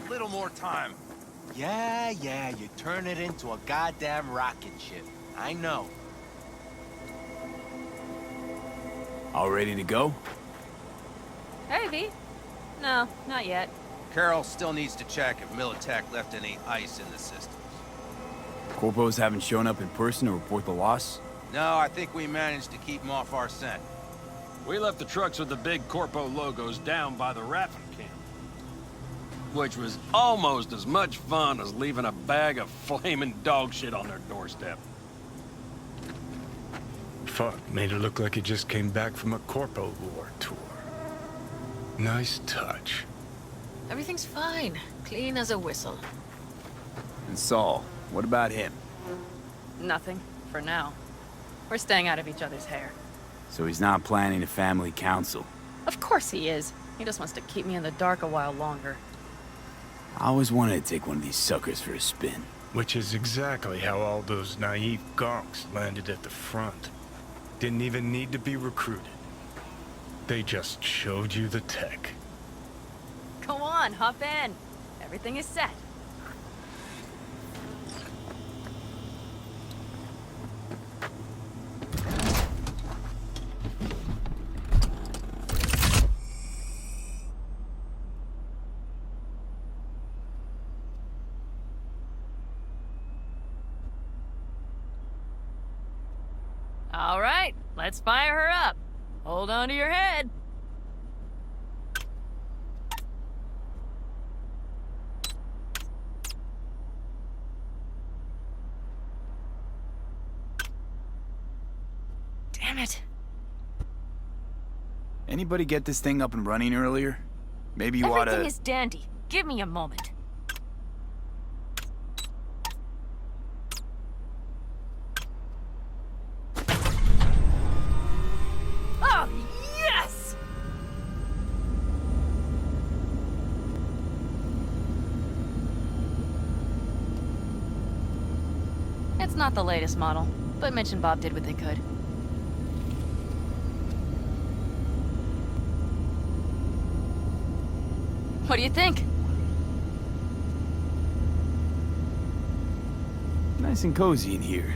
Little more time. Yeah, you turn it into a goddamn rocket ship. I know. All ready to go? Hey, V. No, not yet. Carol still needs to check if Militech left any ice in the systems. Corpos haven't shown up in person to report the loss? No, I think we managed to keep them off our scent. We left the trucks with the big Corpo logos down by the Raffin camp, which was almost as much fun as leaving a bag of flaming dog shit on their doorstep. Fuck, made it look like he just came back from a Corpo War tour. Nice touch. Everything's fine. Clean as a whistle. And Saul, what about him? Nothing, for now. We're staying out of each other's hair. So he's not planning a family council? Of course he is. He just wants to keep me in the dark a while longer. I always wanted to take one of these suckers for a spin. Which is exactly how all those naive gonks landed at the front. Didn't even need to be recruited. They just showed you the tech. Go on, hop in. Everything is set. All right, let's fire her up. Hold on to your head. Damn it. Anybody get this thing up and running earlier? Maybe you oughta... Everything is dandy. Give me a moment. Oh, yes! It's not the latest model, but Mitch and Bob did what they could. What do you think? Nice and cozy in here.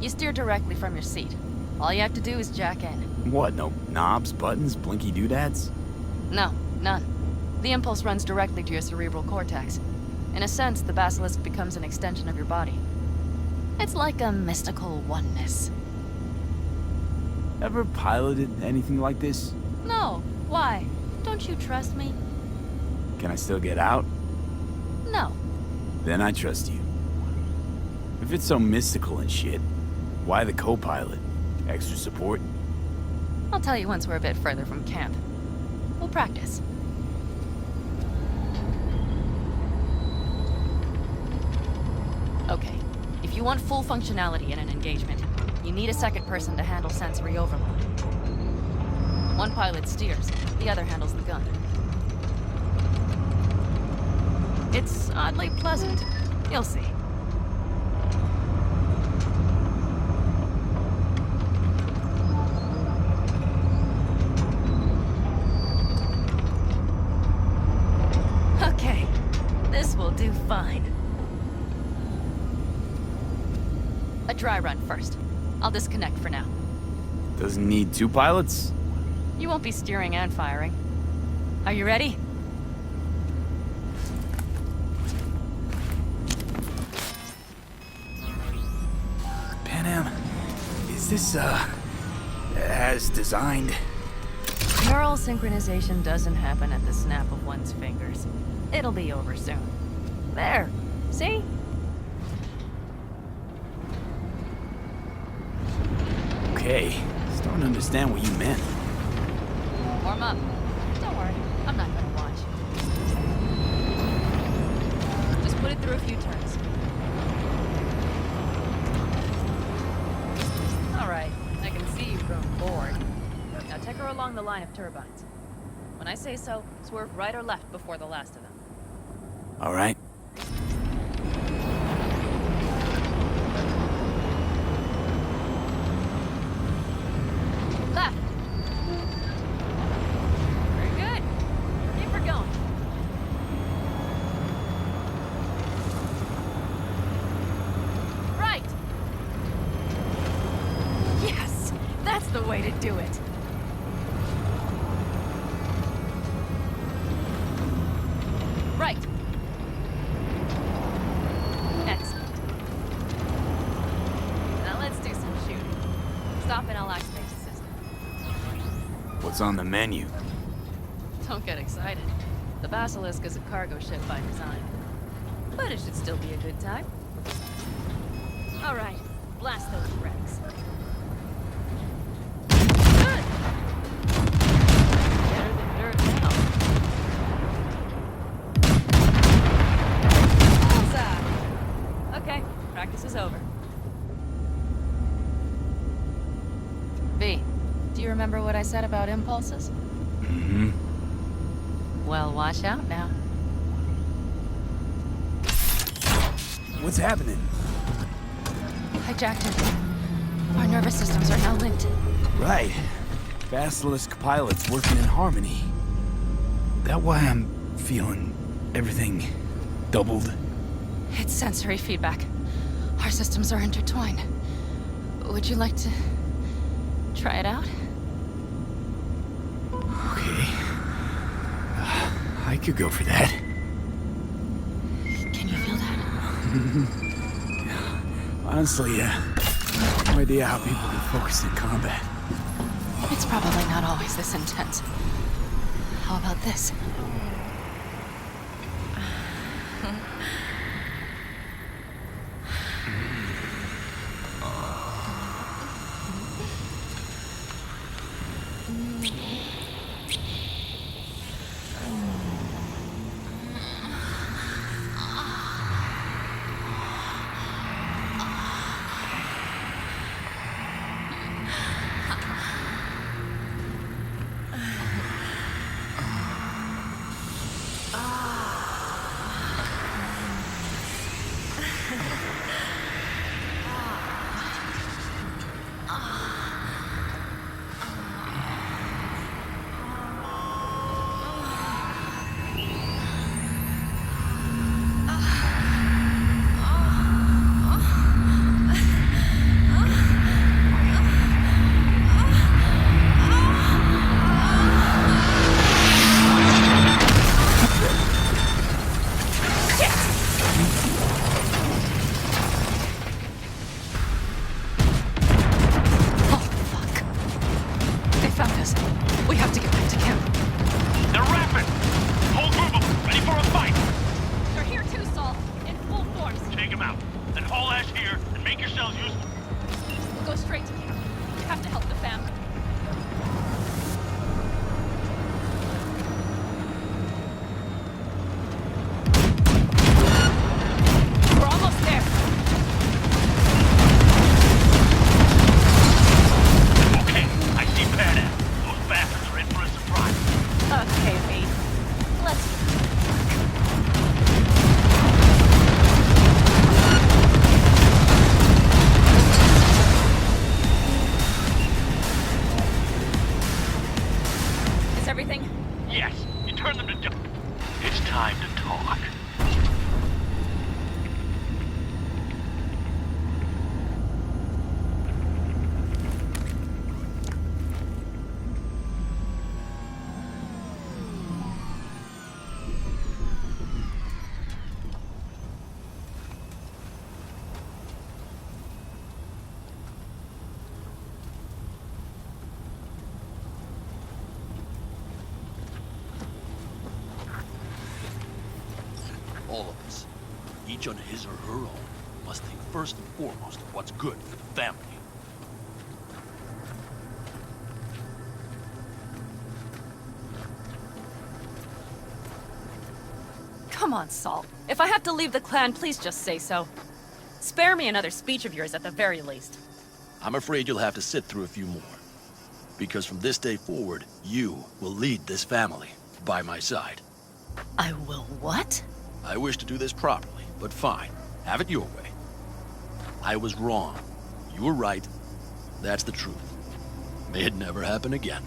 You steer directly from your seat. All you have to do is jack in. What, no knobs, buttons, blinky doodads? No, none. The impulse runs directly to your cerebral cortex. In a sense, the basilisk becomes an extension of your body. It's like a mystical oneness. Ever piloted anything like this? No, why? Don't you trust me? Can I still get out? No. Then I trust you. If it's so mystical and shit, why the co-pilot? Extra support? I'll tell you once we're a bit further from camp. We'll practice. Okay, if you want full functionality in an engagement, you need a second person to handle sensory overload. One pilot steers, the other handles the gun. It's oddly pleasant. You'll see. Okay, this will do fine. A dry run first. I'll disconnect for now. Doesn't need two pilots? You won't be steering and firing. Are you ready? Panam, is this, as designed? Neural synchronization doesn't happen at the snap of one's fingers. It'll be over soon. There. See? Okay, starting to understand what you meant. Warm up. Don't worry, I'm not gonna watch. Just put it through a few turns. Alright, I can see you've grown bored. Now take her along the line of turbines. When I say so, swerve right or left before the last of them. All right. Left! Very good. Keep her going. Right! Yes! That's the way to do it. Right. Excellent. Now let's do some shooting. Stop and I'll activate the system. What's on the menu? Don't get excited. The Basilisk is a cargo ship by design. But it should still be a good time. All right, blast those wrecks. Good! Better than dirt now. Bullseye! Okay, practice is over. V, do you remember what I said about impulses? Mm-hmm. Well, watch out now. What's happening? Hijacked her. Our nervous systems are now linked. Right. Basilisk pilots working in harmony. That why I'm feeling everything doubled? It's sensory feedback. Our systems are intertwined. Would you like to try it out? Okay. I could go for that. Can you feel that? Honestly, no idea how people can focus in combat. It's probably not always this intense. How about this? Go straight to camp. You have to help the family. each on his or her own, must think first and foremost of what's good for the family. Come on, Saul. If I have to leave the clan, please just say so. Spare me another speech of yours at the very least. I'm afraid you'll have to sit through a few more. Because from this day forward, you will lead this family by my side. I will what? I wish to do this properly, but fine. Have it your way. I was wrong. You were right. That's the truth. May it never happen again.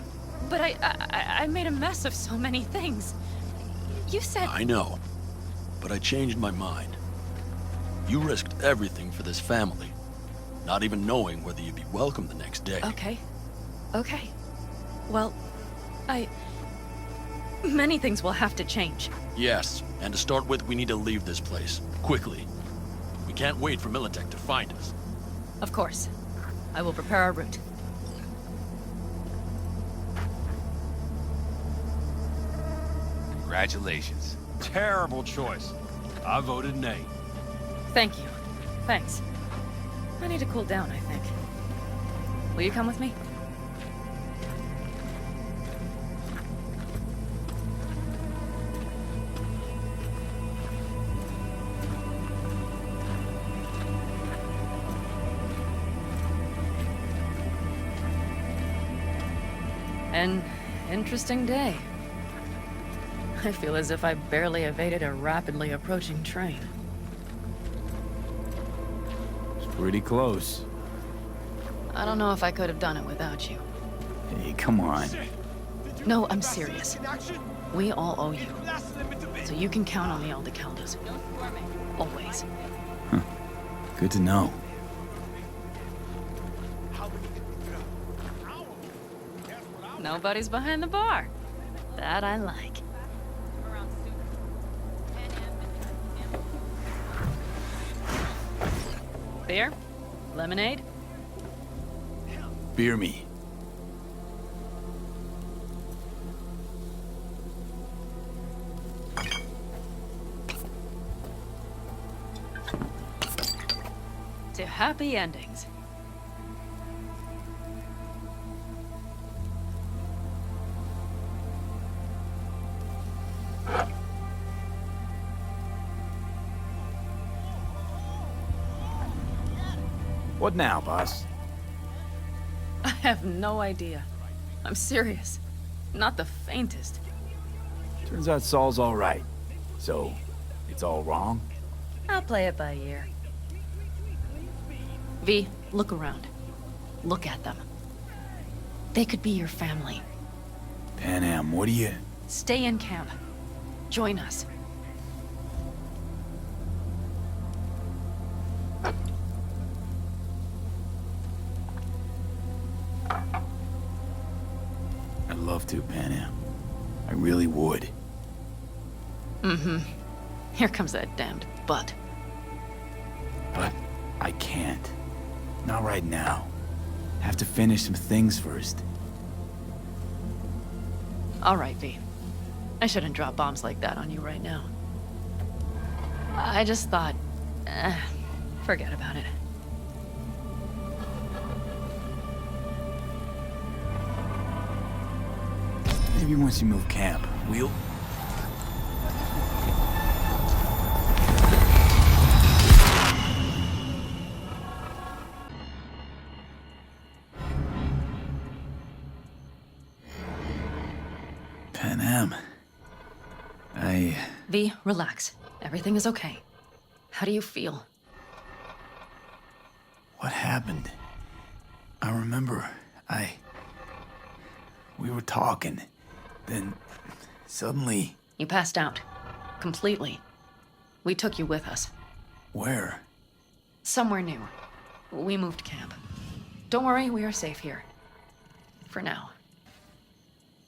But I made a mess of so many things. You said... I know. But I changed my mind. You risked everything for this family, not even knowing whether you'd be welcome the next day. Okay. Okay. Well, many things will have to change. Yes, and to start with, we need to leave this place. Quickly. We can't wait for Militech to find us. Of course. I will prepare our route. Congratulations. Terrible choice. I voted nay. Thank you. Thanks. I need to cool down, I think. Will you come with me? An interesting day. I feel as if I barely evaded a rapidly approaching train. It's pretty close. I don't know if I could have done it without you. Hey, come on. No, I'm serious. We all owe you. So you can count on the Aldecaldos. Always. Good to know. Nobody's behind the bar. That I like. Beer? Lemonade? Beer me. To happy endings. What now, boss? I have no idea. I'm serious. Not the faintest. Turns out Saul's all right. So, it's all wrong? I'll play it by ear. V, look around. Look at them. They could be your family. Panam, what do you... Stay in camp. Join us. I'd love to, Panam. I really would. Mm-hmm. Here comes that damned butt. But I can't. Not right now. Have to finish some things first. All right, V. I shouldn't drop bombs like that on you right now. I just thought... forget about it. Maybe once you move camp, we'll... Panam. V, relax. Everything is okay. How do you feel? What happened? I remember, we were talking. Then, suddenly... You passed out. Completely. We took you with us. Where? Somewhere new. We moved camp. Don't worry, we are safe here. For now.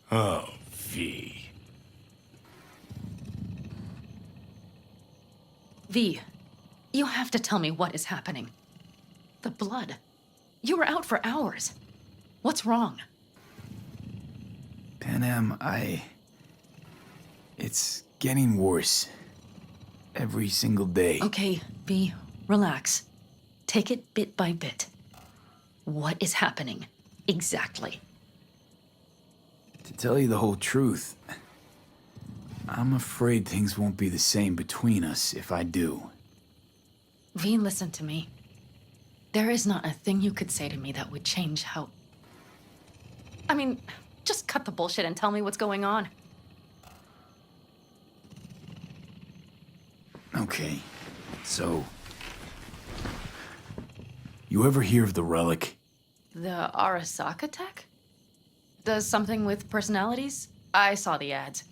Oh, V. V, you have to tell me what is happening. The blood. You were out for hours. What's wrong? Panam, it's getting worse. Every single day. Okay, V, relax. Take it bit by bit. What is happening? Exactly. To tell you the whole truth, I'm afraid things won't be the same between us if I do. V, listen to me. There is not a thing you could say to me that would change how... I mean, just cut the bullshit and tell me what's going on. Okay, so... You ever hear of the relic? The Arasaka tech? Does something with personalities? I saw the ads.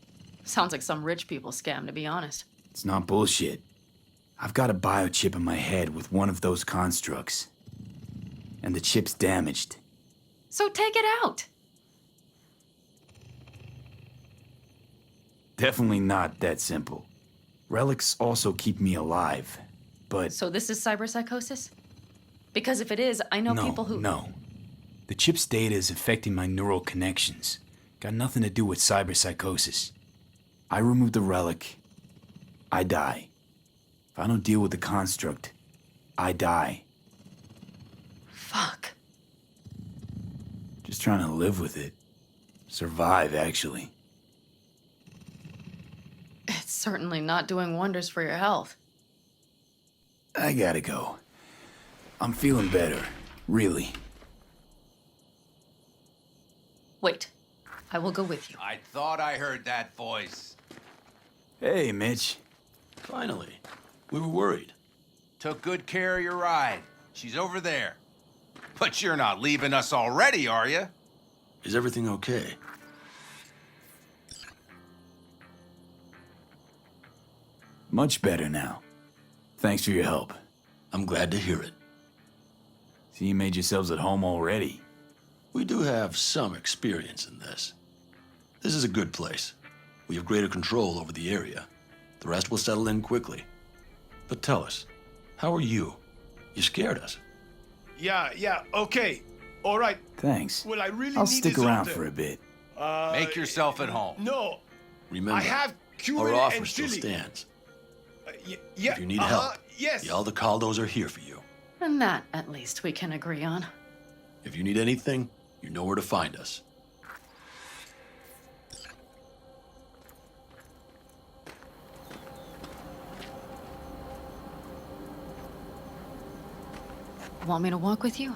Sounds like some rich people scam, to be honest. It's not bullshit. I've got a biochip in my head with one of those constructs. And the chip's damaged. So take it out! Definitely not that simple. Relics also keep me alive, but... So this is cyberpsychosis? Because if it is, I know people who... No. The chip's data is affecting my neural connections. Got nothing to do with cyberpsychosis. I remove the relic, I die. If I don't deal with the construct, I die. Fuck. Just trying to live with it. Survive, actually. It's certainly not doing wonders for your health. I gotta go. I'm feeling better, really. Wait. I will go with you. I thought I heard that voice. Hey, Mitch. Finally. We were worried. Took good care of your ride. She's over there. But you're not leaving us already, are you? Is everything okay? Much better now. Thanks for your help. I'm glad to hear it. See, you made yourselves at home already. We do have some experience in this. This is a good place. We have greater control over the area. The rest will settle in quickly. But tell us, how are you? You scared us. Yeah, okay. All right. Thanks. Well, I really I'll need stick is around on the- for a bit. Make yourself at home. No, Remember, I have Cuban our offer and still chili. stands. Yeah, If you need help, yes. the Aldecaldos are here for you. And that, at least, we can agree on. If you need anything, you know where to find us. Want me to walk with you?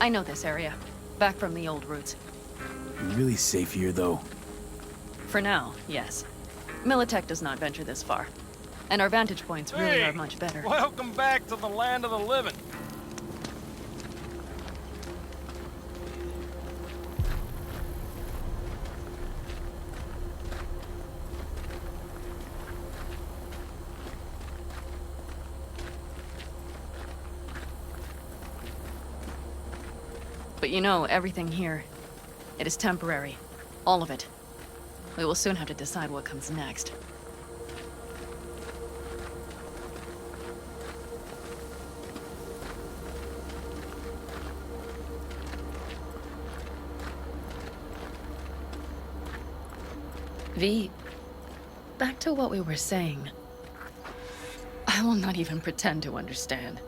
I know this area. Back from the old routes. You're really safe here, though. For now, yes. Militech does not venture this far. And our vantage points really are much better. Welcome back to the land of the living. But you know, everything here, it is temporary. All of it. We will soon have to decide what comes next. V, back to what we were saying. I will not even pretend to understand.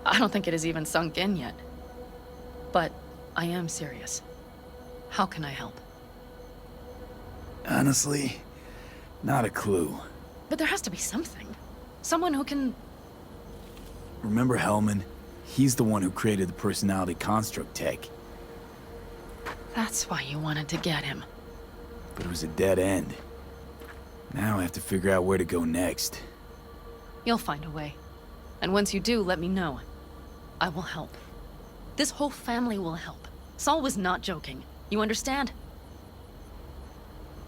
I don't think it has even sunk in yet. But I am serious. How can I help? Honestly, not a clue. But there has to be something. Someone who can... Remember Hellman? He's the one who created the personality construct tech. That's why you wanted to get him. But it was a dead end. Now I have to figure out where to go next. You'll find a way. And once you do, let me know. I will help. This whole family will help. Saul was not joking. You understand?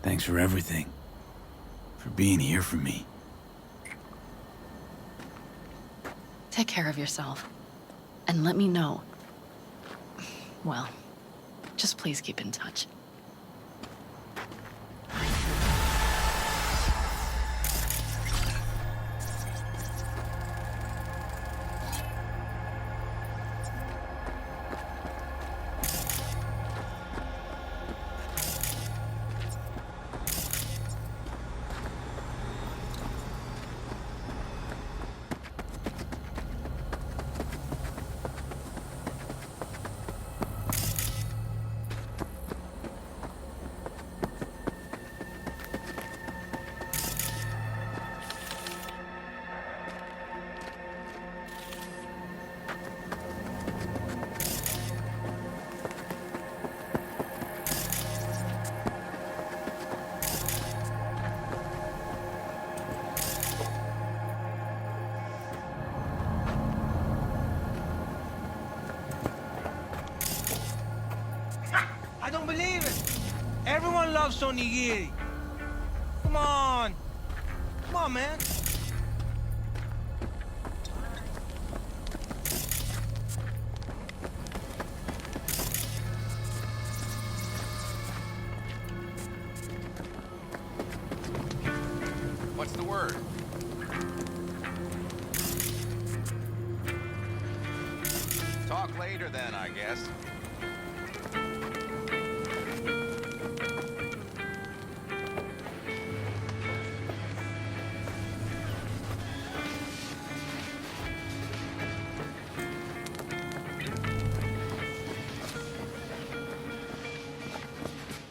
Thanks for everything. For being here for me. Take care of yourself. And let me know. Well, just please keep in touch. loves onigiri. Come on. Come on, man. What's the word? Talk later then, I guess.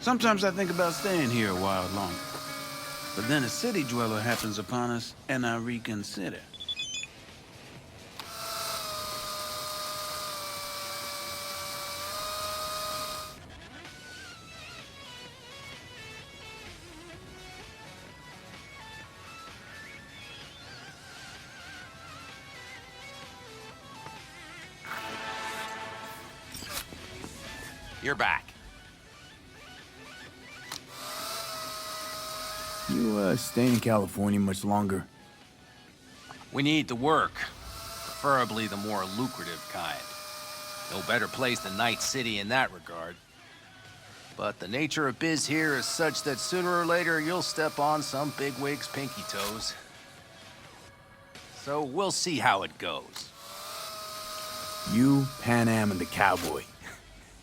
Sometimes I think about staying here a while longer. But then a city dweller happens upon us, and I reconsider. You're back. You, staying in California much longer? We need the work. Preferably the more lucrative kind. No better place than Night City in that regard. But the nature of biz here is such that sooner or later you'll step on some bigwig's pinky toes. So we'll see how it goes. You, Pan Am, and the cowboy.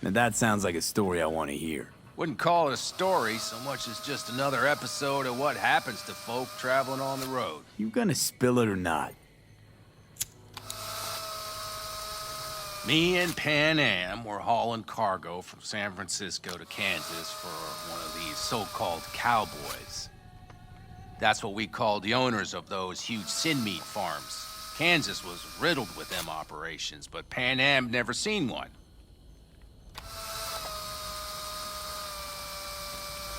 Now that sounds like a story I want to hear. Wouldn't call it a story so much as just another episode of what happens to folk traveling on the road. You gonna spill it or not? Me and Pan Am were hauling cargo from San Francisco to Kansas for one of these so-called cowboys. That's what we called the owners of those huge sin meat farms. Kansas was riddled with them operations, but Pan Am never seen one.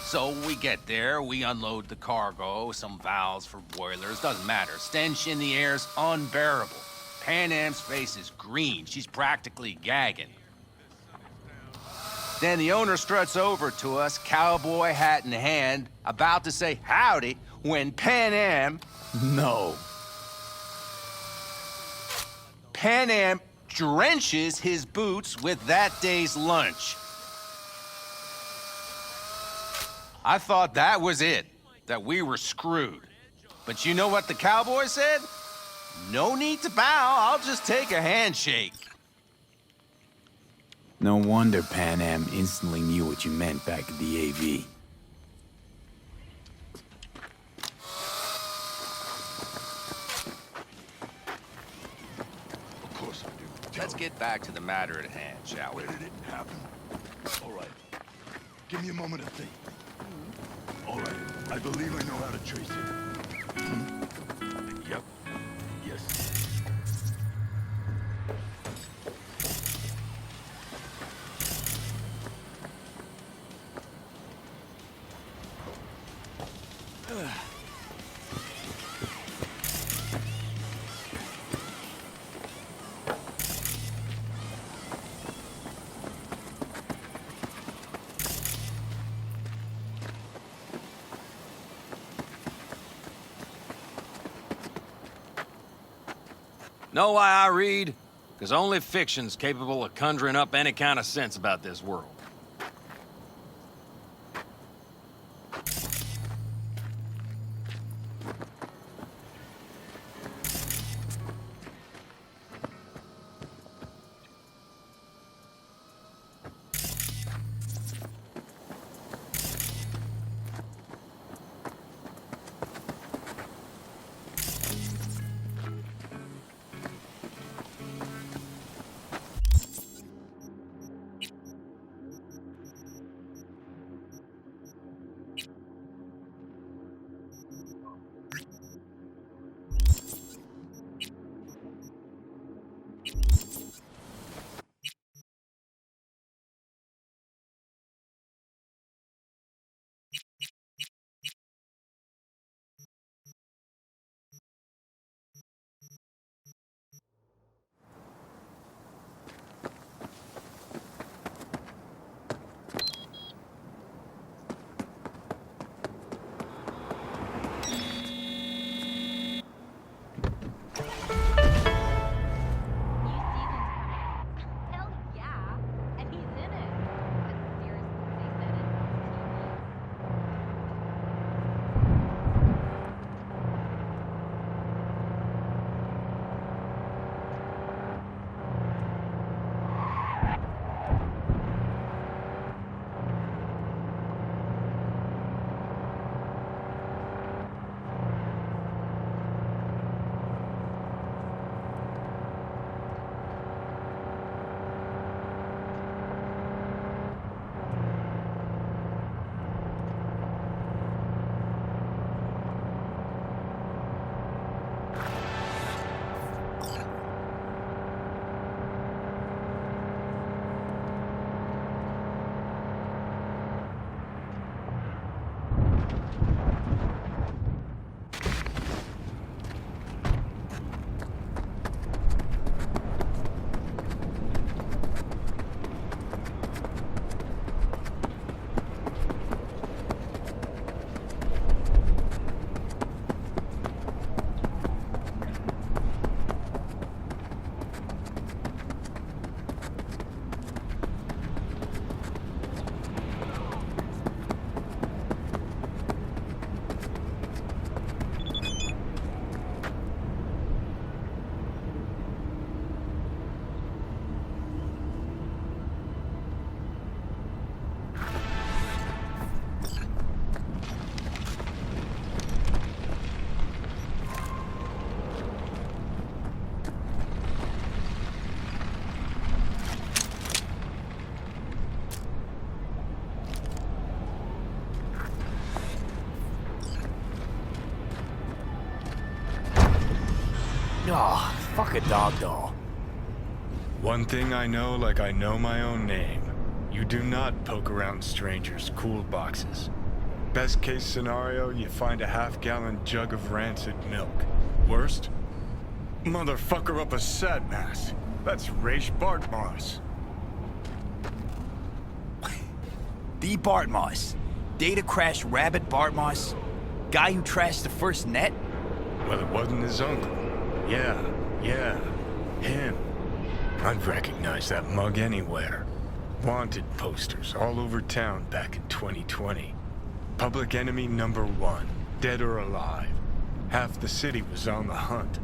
So we get there, we unload the cargo, some valves for boilers, doesn't matter. Stench in the air's unbearable. Pan Am's face is green, she's practically gagging. Then the owner struts over to us, cowboy hat in hand, about to say howdy, when Pan Am drenches his boots with that day's lunch. I thought that was it, that we were screwed. But you know what the cowboy said? No need to bow, I'll just take a handshake. No wonder Pan Am instantly knew what you meant back at the AV. Of course I do. Let's get back to the matter at hand, shall we? Where did it happen? All right. Give me a moment to think. All right. I believe I know how to trace it. Yep. Yes. Know why I read? Because only fiction's capable of conjuring up any kind of sense about this world. Oh, fuck a dog doll. One thing I know like I know my own name. You do not poke around strangers' cool boxes. Best case scenario, you find a half-gallon jug of rancid milk. Worst? Motherfucker up a sat mass. That's Raish Bartmoss. The Bartmoss. Data crash rabbit Bartmoss. Guy who trashed the first net? Well, it wasn't his uncle. Yeah, him. I'd recognize that mug anywhere. Wanted posters all over town back in 2020. Public enemy number 1, dead or alive. Half the city was on the hunt.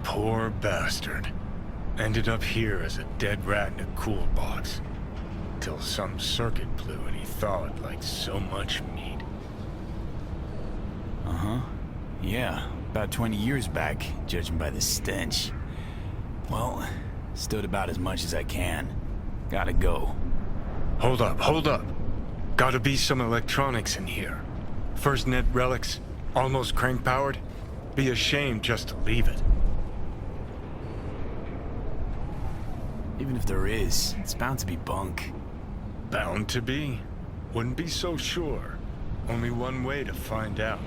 Poor bastard. Ended up here as a dead rat in a cool box. Till some circuit blew and he thawed like so much meat. Uh-huh. Yeah, about 20 years back, judging by the stench. Well, stood about as much as I can. Gotta go. Hold up. Gotta be some electronics in here. First net relics, almost crank-powered. Be a shame just to leave it. Even if there is, it's bound to be bunk. Bound to be? Wouldn't be so sure. Only one way to find out.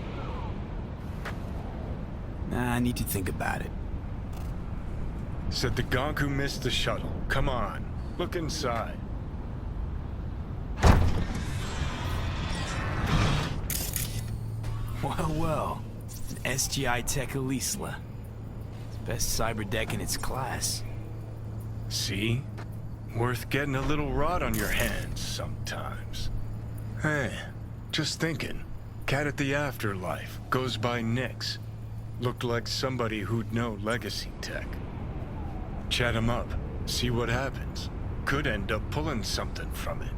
Nah, I need to think about it. Said the gonk who missed the shuttle. Come on, look inside. Well. An SGI Tech Elisla. It's best cyber deck in its class. See? Worth getting a little rot on your hands sometimes. Hey, just thinking. Cat at the Afterlife goes by Nix. Looked like somebody who'd know legacy tech. Chat him up, see what happens. Could end up pulling something from it.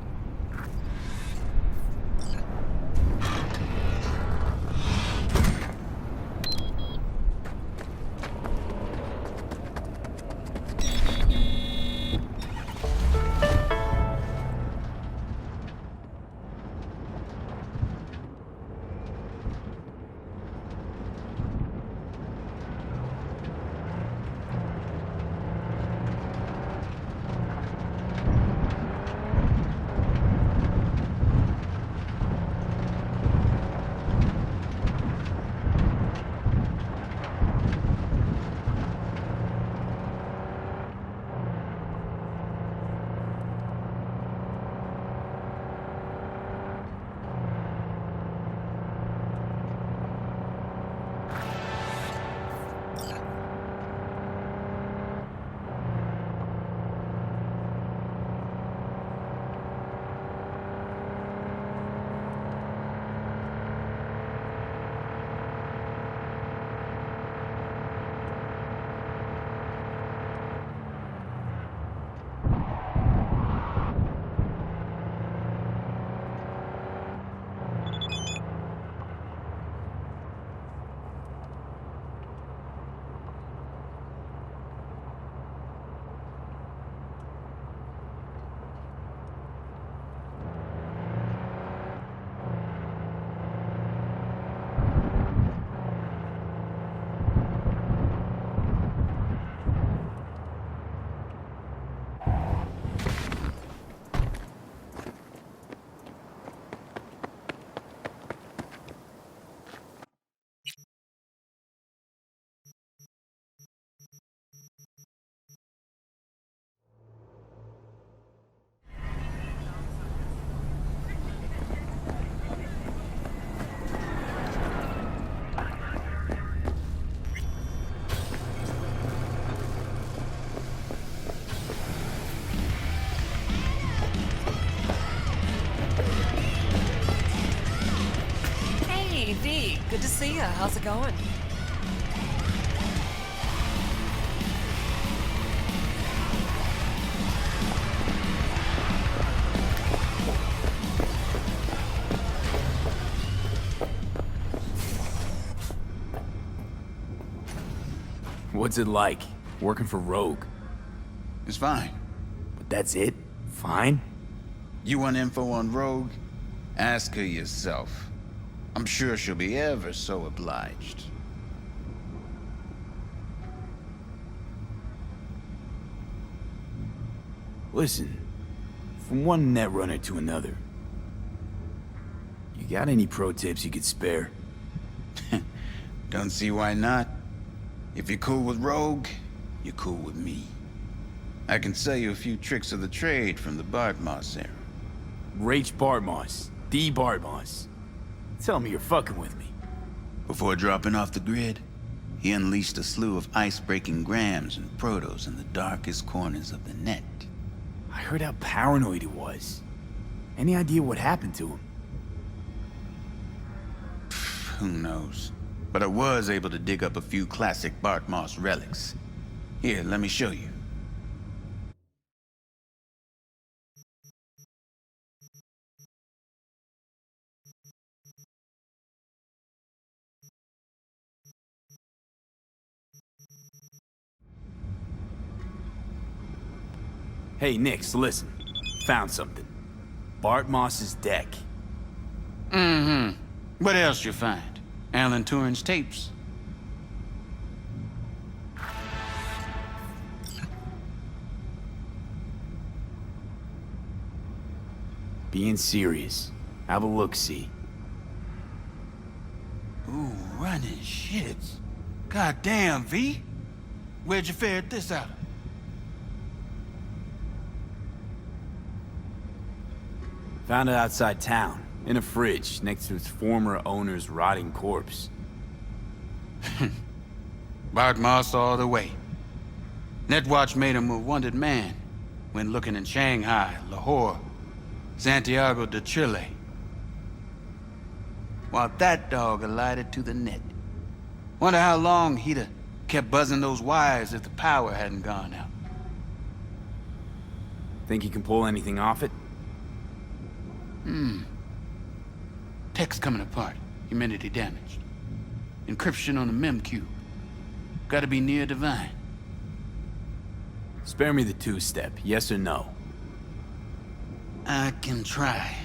Good to see you. How's it going? What's it like, working for Rogue? It's fine. But that's it? Fine? You want info on Rogue? Ask her yourself. I'm sure she'll be ever so obliged. Listen, from one netrunner to another, you got any pro tips you could spare? Don't see why not. If you're cool with Rogue, you're cool with me. I can sell you a few tricks of the trade from the Bartmoss era. Rach Bartmoss. D. Bartmoss. Tell me you're fucking with me. Before dropping off the grid, he unleashed a slew of ice-breaking grams and protos in the darkest corners of the net. I heard how paranoid he was. Any idea what happened to him? Who knows? But I was able to dig up a few classic Bartmoss relics. Here, let me show you. Hey, Nix, listen. Found something. Bartmoss's deck. Mm-hmm. What else you find? Alan Turing's tapes? Being serious. Have a look-see. Ooh, running shits. Goddamn, V. Where'd you ferret this out of? Found it outside town, in a fridge, next to its former owner's rotting corpse. Bartmoss all the way. Netwatch made him a wanted man when looking in Shanghai, Lahore, Santiago de Chile. While that dog alighted to the net. Wonder how long he'd have kept buzzing those wires if the power hadn't gone out. Think you can pull anything off it? Tech's coming apart. Humidity damaged. Encryption on the mem cube. Gotta be near divine. Spare me the two-step, yes or no? I can try.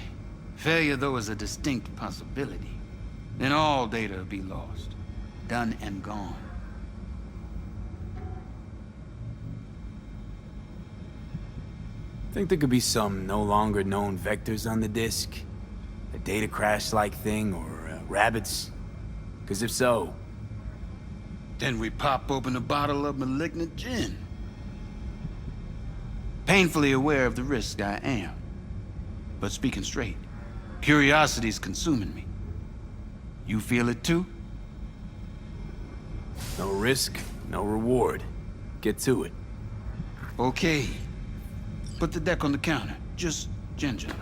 Failure, though, is a distinct possibility. Then all data will be lost. Done and gone. Think there could be some no longer known vectors on the disk? A data crash-like thing, or rabbits? Because if so... Then we pop open a bottle of malignant gin. Painfully aware of the risk I am. But speaking straight, curiosity's consuming me. You feel it too? No risk, no reward. Get to it. Okay. Put the deck on the counter, just ginger-like.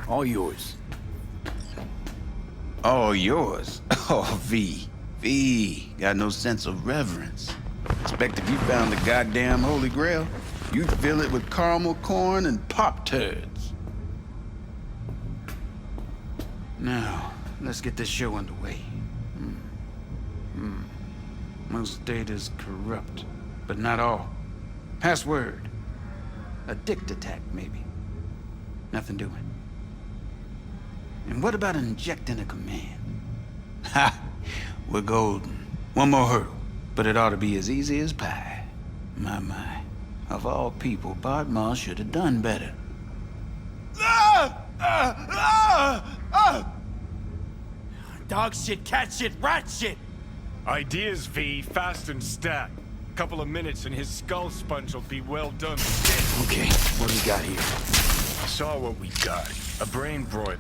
All yours. All yours? Oh, V. V. Got no sense of reverence. Expect if you found the goddamn Holy Grail, you'd fill it with caramel corn and Pop-Turds. Now, let's get this show underway. Most data's corrupt, but not all. Password. A dict attack, maybe. Nothing doing. And what about injecting a command? Ha! We're golden. One more hurdle, but it ought to be as easy as pie. My. Of all people, Bartmoss should have done better. Dog shit, cat shit, rat shit! Ideas, V, fast and stat. Couple of minutes and his skull sponge will be well done. Okay, what do we got here? I saw what we got. A brain broil.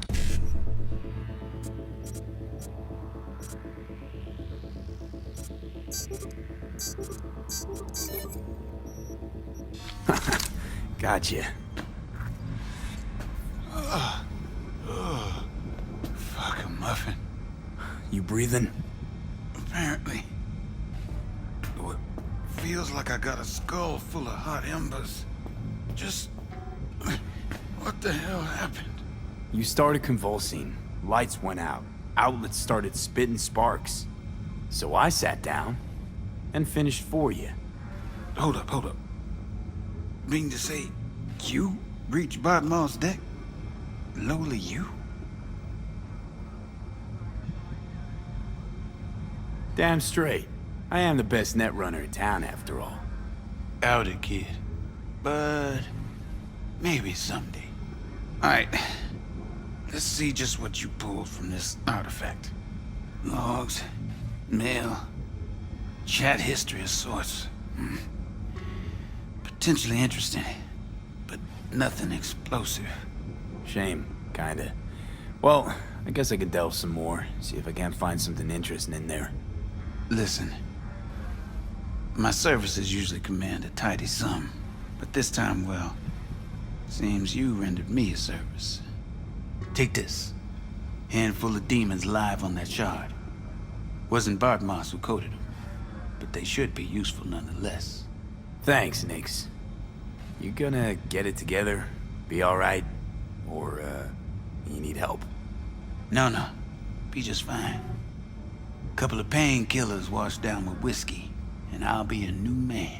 Gotcha. Fuck a muffin. You breathing? Apparently. It feels like I got a skull full of hot embers. Just... what the hell happened? You started convulsing. Lights went out. Outlets started spitting sparks. So I sat down and finished for you. Hold up. Mean to say, you breached Bartmoss' deck? Lowly you? Damn straight. I am the best net runner in town, after all. Doubt it, kid. But maybe someday. Alright. Let's see just what you pulled from this artifact. Logs, mail, chat history of sorts. Potentially interesting, but nothing explosive. Shame, kinda. Well, I guess I could delve some more, see if I can't find something interesting in there. Listen, my services usually command a tidy sum, but this time, well, seems you rendered me a service. Take this. Handful of demons live on that shard. Wasn't Bartmoss who coded them, but they should be useful nonetheless. Thanks, Nix. You gonna get it together? Be alright? Or, you need help? No. Be just fine. Couple of painkillers washed down with whiskey, and I'll be a new man.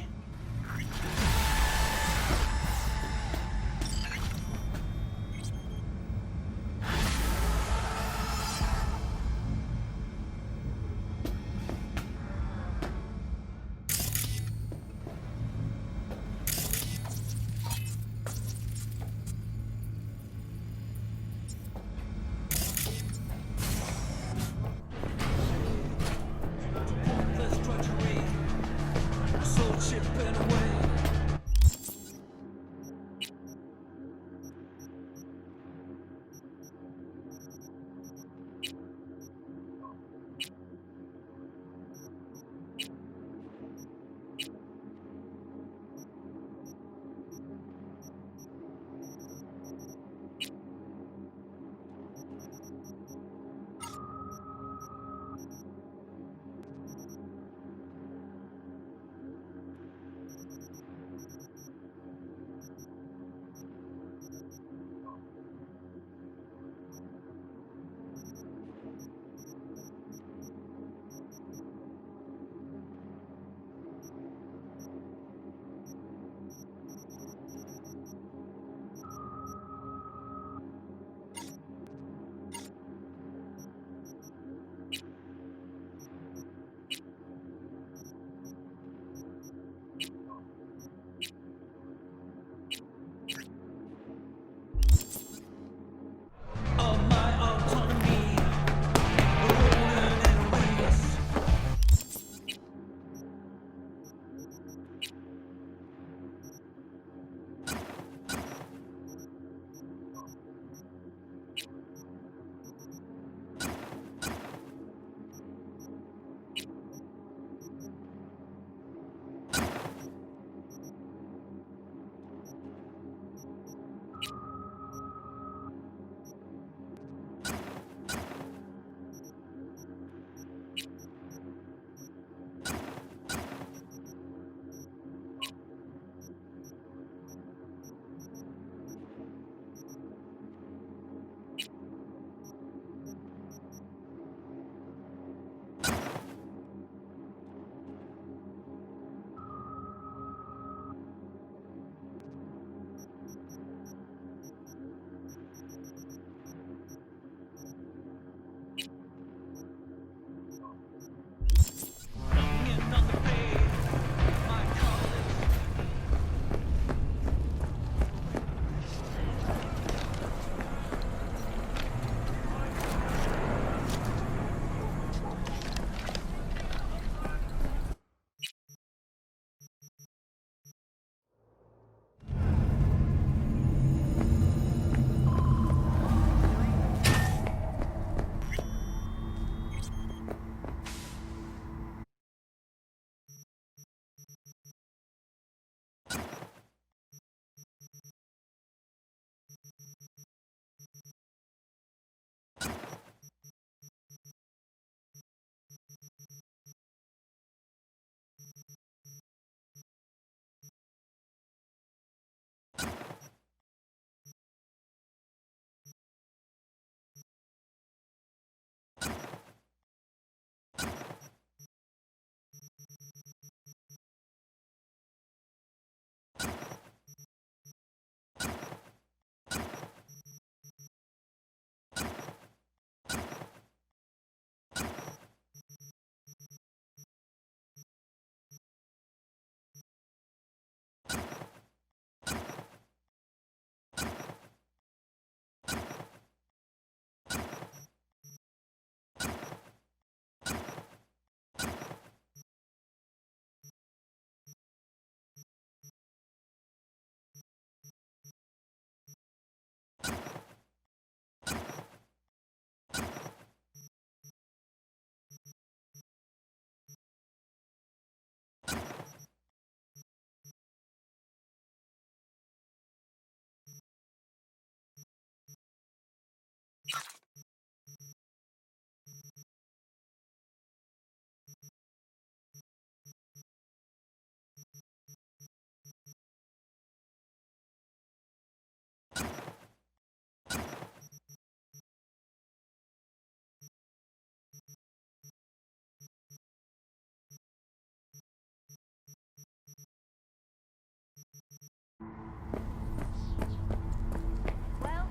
Well,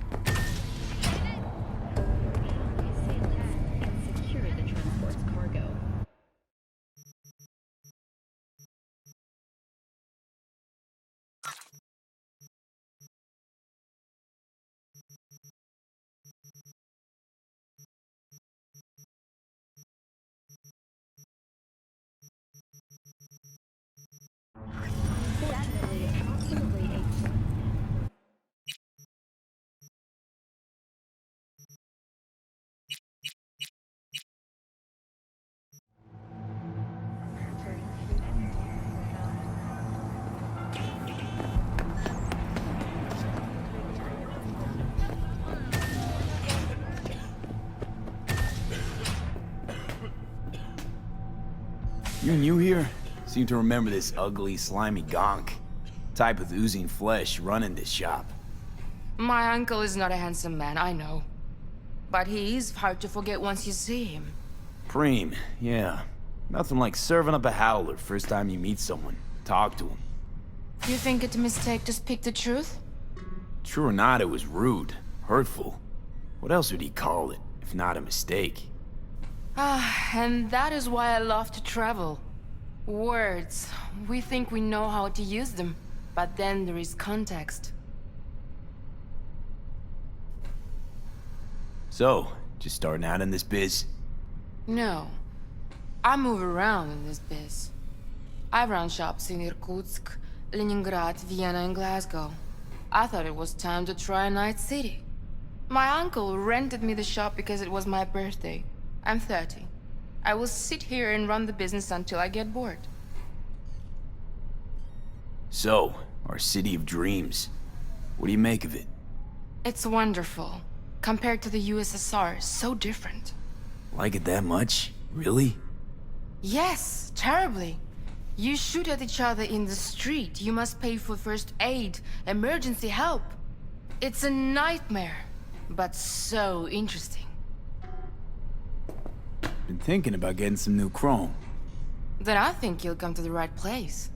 and secure the transport's cargo. Definitely, approximately 8. You new here? Seem to remember this ugly, slimy gonk. Type with oozing flesh running this shop. My uncle is not a handsome man, I know. But he is hard to forget once you see him. Preem, yeah. Nothing like serving up a howler first time you meet someone. Talk to him. You think it's a mistake to speak the truth? True or not, it was rude. Hurtful. What else would he call it, if not a mistake? Ah, and that is why I love to travel. Words. We think we know how to use them, but then there is context. So, just starting out in this biz? No. I move around in this biz. I run shops in Irkutsk, Leningrad, Vienna, and Glasgow. I thought it was time to try a night city. My uncle rented me the shop because it was my birthday. I'm 30. I will sit here and run the business until I get bored. So, our city of dreams. What do you make of it? It's wonderful. Compared to the USSR, so different. Like it that much? Really? Yes, terribly. You shoot at each other in the street. You must pay for first aid, emergency help. It's a nightmare, but so interesting. Been thinking about getting some new chrome. Then I think you'll come to the right place.